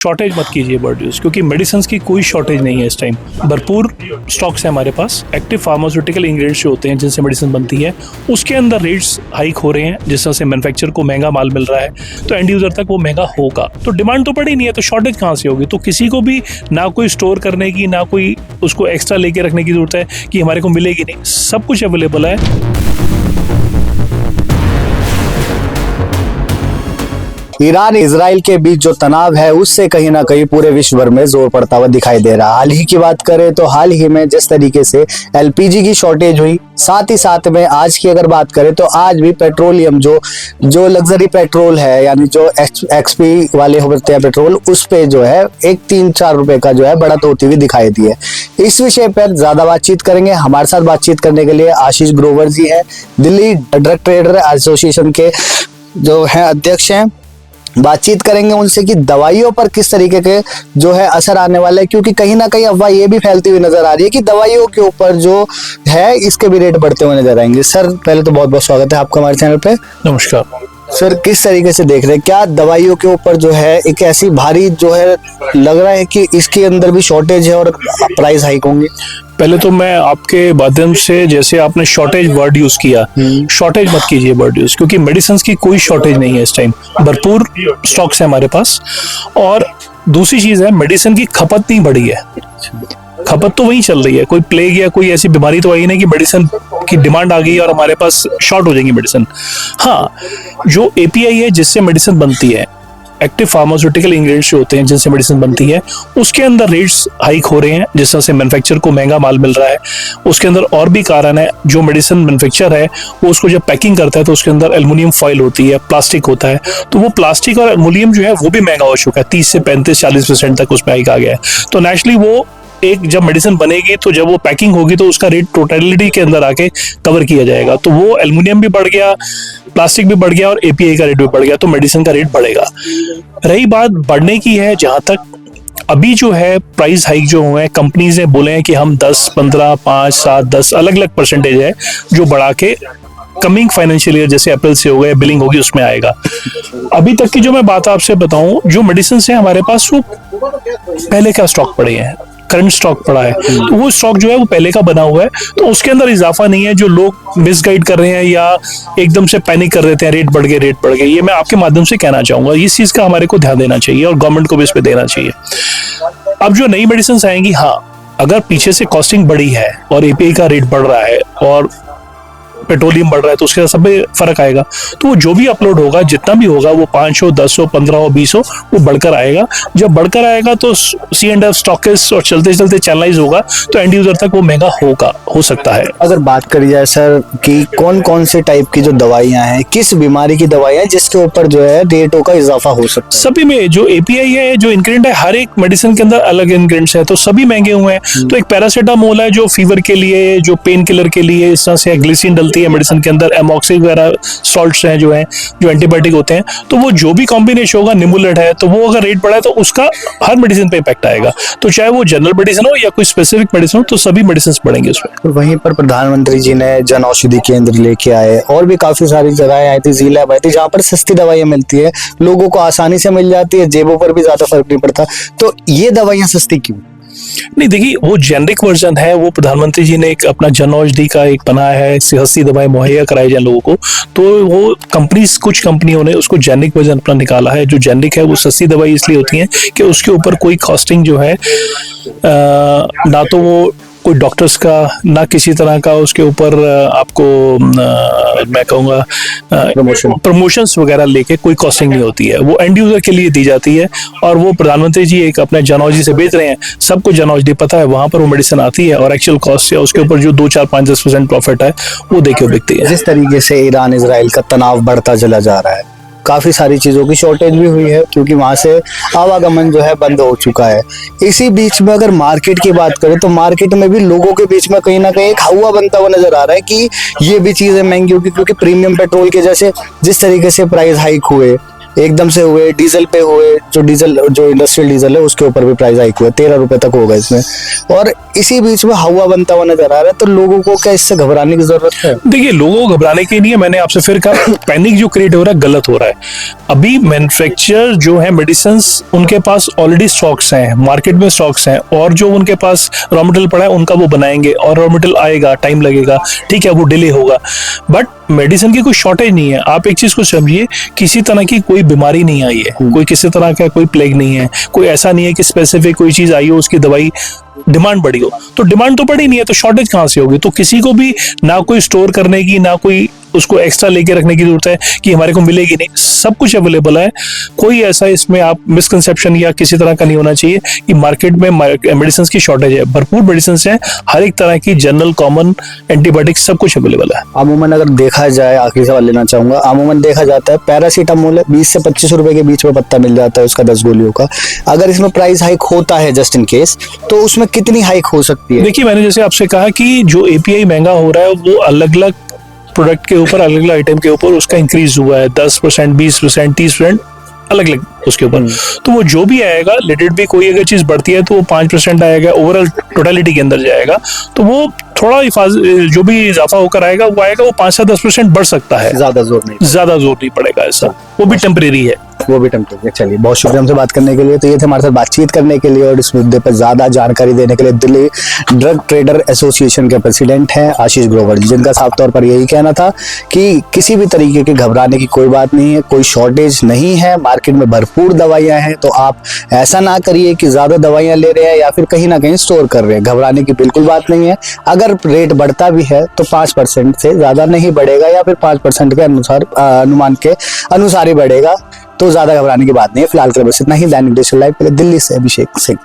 Shortage मत कीजिए word use, क्योंकि मेडिसिन की कोई शॉर्टेज नहीं है इस टाइम। भरपूर स्टॉक्स है हमारे पास। एक्टिव फार्मास्यूटिकल इंग्रेडिएंट्स जो होते हैं जिनसे मेडिसिन बनती है उसके अंदर रेट्स हाइक हो रहे हैं, जिस तरह से मैन्युफैक्चरर को महंगा माल मिल रहा है तो एंड यूजर तक वो महंगा होगा। तो डिमांड तो पड़ी नहीं है तो शॉर्टेज कहाँ से होगी? तो किसी को भी ना कोई स्टोर करने की, ना कोई उसको एक्स्ट्रा लेके रखने की जरूरत है कि हमारे को मिलेगी नहीं, सब कुछ अवेलेबल है। ईरान इजराइल के बीच जो तनाव है उससे कहीं ना कहीं पूरे विश्व भर में जोर पड़ता हुआ दिखाई दे रहा है। हाल ही की बात करें तो हाल ही में जिस तरीके से एलपीजी की शॉर्टेज हुई, साथ ही साथ में आज की अगर बात करें तो आज भी पेट्रोलियम जो लग्जरी पेट्रोल है, यानी जो एक्सपी वाले होते हैं पेट्रोल, उस पे जो है एक 3-4 रुपए का जो है बढ़त होती हुई दिखाई दी है। इस विषय पर ज्यादा बातचीत करेंगे। हमारे साथ बातचीत करने के लिए आशीष ग्रोवर जी है, दिल्ली ड्रग ट्रेडर एसोसिएशन के जो है अध्यक्ष हैं। बातचीत करेंगे उनसे कि दवाइयों पर किस तरीके के जो है असर आने वाला है, क्योंकि कहीं ना कहीं अफवाह ये भी फैलती हुई नजर आ रही है कि दवाइयों के ऊपर जो है इसके भी रेट बढ़ते हुए नजर आएंगे। सर पहले तो बहुत बहुत स्वागत है आपका हमारे चैनल पे। नमस्कार सर, किस तरीके से देख रहे हैं, क्या दवाइयों के ऊपर जो है एक ऐसी भारी जो है लग रहा है कि इसके अंदर भी शॉर्टेज है और प्राइस हाइक होंगे? पहले तो मैं आपके माध्यम से, जैसे आपने शॉर्टेज वर्ड यूज किया, शॉर्टेज मत कीजिए वर्ड यूज, क्योंकि मेडिसिन की कोई शॉर्टेज नहीं है इस टाइम। भरपूर स्टॉक्स है हमारे पास। और दूसरी चीज है, मेडिसिन की खपत नहीं बढ़ी है, खपत तो वही चल रही है। कोई प्लेग या कोई ऐसी बीमारी तो आई नहीं कि मेडिसिन की डिमांड आ गई और हमारे पास शॉर्ट हो जाएंगी मेडिसिन। हाँ, जो एपीआई है जिससे मेडिसिन बनती है, एक्टिव फार्मास्यूटिकल इंग्रेडिएंट्स जो होते हैं जिनसे मेडिसिन बनती है, उसके अंदर रेट्स हाइक हो रहे हैं, जिस तरह से मैन्युफैक्चरर को महंगा माल मिल रहा है। उसके अंदर और भी कारण है, जो मेडिसिन मैन्युफैक्चर है वो उसको जब पैकिंग करता है तो उसके अंदर एल्युमिनियम फॉइल होती है, प्लास्टिक होता है, तो वो प्लास्टिक और एल्युमिनियम जो है वो भी महंगा हो चुका है। 30 से 35-40% तक उसमें हाइक आ गया है। तो नेचुरली वो एक जब मेडिसिन बनेगी तो जब वो पैकिंग होगी तो उसका रेट टोटलिटी के अंदर आके कवर किया जाएगा। तो वो एल्युमिनियम भी बढ़ गया, प्लास्टिक भी बढ़ गया और एपीआई का रेट भी बढ़ गया, तो मेडिसिन का रेट बढ़ेगा। रही बात बढ़ने की है, जहां तक अभी जो है प्राइस हाइक जो हुए हैं, कंपनीज ने बोले हैं कि हम 10, 15, 5, 7, 10 अलग अलग परसेंटेज है जो बढ़ा के कमिंग फाइनेंशियल ईयर जैसे अप्रैल से होगा या बिलिंग होगी उसमें आएगा। अभी तक की जो मैं बात आपसे बताऊं, जो मेडिसिन है हमारे पास वो पहले का स्टॉक पड़े हैं, करंट स्टॉक पड़ा है, तो वो स्टॉक जो है वो पहले का बना हुआ है, तो उसके अंदर इजाफा नहीं है। जो लोग मिसगाइड कर रहे हैं या एकदम से पैनिक कर देते हैं, रेट बढ़ गए, ये मैं आपके माध्यम से कहना चाहूंगा। इस चीज का हमारे को ध्यान देना चाहिए और गवर्नमेंट को भी इस पे देना चाहिए। अब जो नई मेडिसिन आएंगी, हाँ, अगर पीछे से कॉस्टिंग बढ़ी है और एपीआई का रेट बढ़ रहा है और पेट्रोलियम बढ़ रहा है तो उसके साथ सब में फर्क आएगा। तो वो जो भी अपलोड होगा, जितना भी होगा, वो 5 हो, 10 हो, 15 हो, 20 हो, वो बढ़कर आएगा। जब बढ़कर आएगा तो C&F स्टॉकिस्ट और चलते चलते चैनलाइज होगा तो एंड यूजर तक वो महंगा हो सकता है। अगर बात करी जाए सर कि कौन कौन से टाइप की जो दवाइयां हैं, किस बीमारी की दवाइयां जिसके ऊपर जो है रेटों का इजाफा हो सकता है? सभी में जो एपीआई है, जो इंग्रेडिएंट है, हर एक मेडिसिन के अंदर अलग इंग्रेडिएंट्स है, तो सभी महंगे हुए हैं। तो एक पैरासीटामोल है जो फीवर के लिए, जो पेन किलर के लिए, इस तरह से ग्लिसरीन डलती है मेडिसिन के अंदर, एमॉक्सी वगैरह सॉल्ट्स हैं जो एंटीबायोटिक होते हैं, तो वो जो भी कॉम्बिनेशन होगा, निमुलेट है, तो वो अगर रेट बढ़ा है तो उसका हर मेडिसिन पे इम्पैक्ट आएगा। तो चाहे वो जनरल मेडिसिन हो या कोई स्पेसिफिक मेडिसिन हो, तो सभी मेडिसिन बढ़ेंगे उसमें। वहीं पर प्रधानमंत्री जी ने जन औषधि केंद्र लेके आए और भी काफी सारी जगह आई थी, ज़िला आई थी, जहाँ पर सस्ती दवाइयां मिलती है, लोगों को आसानी से मिल जाती है, जेबों पर भी ज्यादा फर्क नहीं पड़ता। तो ये दवाइयां सस्ती क्यों? नहीं, देखिए, वो जेनरिक वर्जन है। वो प्रधानमंत्री जी ने एक अपना जन औषधि का एक बनाया है, सस्ती दवाएं मुहैया कराई जाए लोगों को, तो वो कुछ कंपनियों ने उसको जेनरिक वर्जन अपना निकाला है। जो जेनरिक है वो सस्ती दवाई इसलिए होती है कि उसके ऊपर कोई कॉस्टिंग जो है ना तो वो कोई डॉक्टर्स का, ना किसी तरह का उसके ऊपर आपको मैं कहूँगा प्रमोशंस वगैरह लेके कोई कॉस्टिंग नहीं होती है। वो एंड यूजर के लिए दी जाती है और वो प्रधानमंत्री जी एक अपने जन औषधि से बेच रहे हैं। सबको जन औषधि पता है, वहां पर वो मेडिसिन आती है और एक्चुअल कॉस्ट या उसके ऊपर जो 2, 4, 5, 10% प्रॉफिट है वो देके बिकती है। जिस तरीके से ईरान इजराइल का तनाव बढ़ता चला जा रहा है, काफी सारी चीजों की शॉर्टेज भी हुई है, क्योंकि वहां से आवागमन जो है बंद हो चुका है। इसी बीच में अगर मार्केट की बात करें तो मार्केट में भी लोगों के बीच में कहीं ना कहीं एक हवा बनता हुआ नजर आ रहा है कि ये भी चीजें महंगी होगी, क्योंकि प्रीमियम पेट्रोल के जैसे जिस तरीके से प्राइस हाइक हुए, एकदम से हुए, डीजल पे हुए, जो इंडस्ट्रियल डीजल है उसके ऊपर भी प्राइस हाइक हुए, 13 रुपए तक होगा इसमें, और इसी बीच में हवा बनता हुआ नजर आ रहा है। तो लोगों को क्या इससे घबराने की जरूरत है? देखिए, लोगों को घबराने के लिए मैंने आपसे फिर कहा, पैनिक जो क्रिएट हो रहा है गलत हो रहा है। अभी मैन्युफैक्चरर जो है मेडिसिन, उनके पास ऑलरेडी स्टॉक्स हैं, मार्केट में स्टॉक्स हैं, और जो उनके पास रॉ मटेरियल पड़ा है उनका वो बनाएंगे, और रॉ मटेरियल आएगा, टाइम लगेगा, ठीक है, वो डिले होगा, बट मेडिसिन की कोई शॉर्टेज नहीं है। आप एक चीज को समझिए, किसी तरह की कोई बीमारी नहीं आई है, कोई किसी तरह का कोई प्लेग नहीं है, कोई ऐसा नहीं है कि स्पेसिफिक कोई चीज आई हो, उसकी दवाई डिमांड बढ़ी हो, तो डिमांड तो बढ़ी नहीं है, तो शॉर्टेज कहां से होगी? तो किसी को भी ना कोई स्टोर करने की, ना कोई उसको एक्स्ट्रा लेके रखने की जरूरत है कि हमारे को मिलेगी नहीं, सब कुछ अवेलेबल है। कोई ऐसा इसमें आप मिसकंसेप्शन या किसी तरह का नहीं होना चाहिए कि मार्केट में मेडिसिन की शॉर्टेज है। भरपूर मेडिसिन है, हर एक तरह की, जनरल, कॉमन, एंटीबायोटिक, सब कुछ अवेलेबल है। अमूमन अगर देखा जाए, आखिरी सवाल लेना चाहूंगा, अमूमन देखा जाता है पैरासीटामोल है 20 से 25 रुपए के बीच में पत्ता मिल जाता है उसका, 10 गोलियों का। अगर इसमें प्राइस हाइक होता है जस्ट इन केस, तो उसमें कितनी हाइक हो सकती है? देखिए, मैंने जैसे आपसे कहा कि जो एपीआई महंगा हो रहा है वो अलग अलग प्रोडक्ट के ऊपर, अलग अलग आइटम के ऊपर उसका इंक्रीज हुआ है, 10%, 20%, 30%, अलग अलग उसके ऊपर। तो वो जो भी आएगा, लेट इट बी, कोई अगर चीज बढ़ती है तो वो 5% आएगा, ओवरऑल टोटलिटी के अंदर जाएगा, तो वो थोड़ा जो भी इजाफा होकर आएगा वो 5 से 10% बढ़ सकता है, ज्यादा जोर नहीं पड़ेगा ऐसा, वो भी टेम्परेरी है। वो भी टेम्परेरी है। चलिए, बहुत शुक्रिया हमसे बात करने के लिए। तो ये थे हमारे साथ बातचीत करने के लिए, और इस मुद्दे पर ज्यादा जानकारी देने के लिए दिल्ली ड्रग ट्रेडर एसोसिएशन के प्रेसिडेंट हैं आशीष ग्रोवर जी, जिनका साफ तौर पर यही कहना था कि किसी भी तरीके के घबराने की कोई बात नहीं है, कोई शॉर्टेज नहीं है, मार्केट में भरपूर दवाइयां हैं। तो आप ऐसा ना करिए कि ज्यादा दवाइयां ले रहे हैं या फिर कहीं ना कहीं स्टोर कर रहे हैं, घबराने की बिल्कुल बात नहीं है। अगर रेट बढ़ता भी है तो 5% से ज्यादा नहीं बढ़ेगा, या फिर 5% के अनुसार, अनुमान के अनुसार ही बढ़ेगा, तो ज्यादा घबराने की बात नहीं है। फिलहाल के लिए बस इतना ही। दैनिक डिजिटल लाइव के लिए दिल्ली से अभिषेक सिंह।